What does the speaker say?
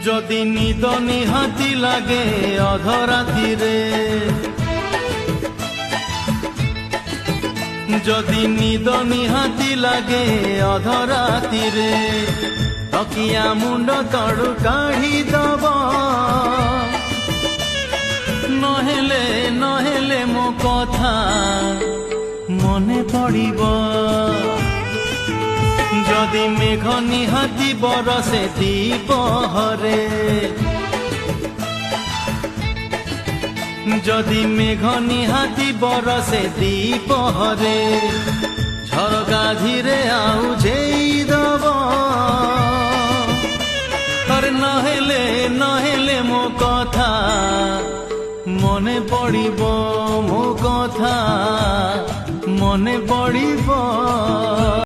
যদি নিদ নিহাতি লাগে অধরাতিরে, যদি নিদ নিহাতি লাগে অধরাতিরে, তকিয়া মুଣ୍ଡ ତଳୁ କାଢିଦବ। ନହେଲେ ନହେଲେ ମୋ କଥା ମନେ ପଡ଼ିବ। যদি মেঘ নিহাতি বরসে দ্বিপহরে, যদি মেঘ নিহাতি বরসে দ্বিপহরে, ঝরকা ধীরে আউঝেই দব। আরে নহেলে নহেলে মো কথা মনে পড়িব, মো কথা মনে পড়িব।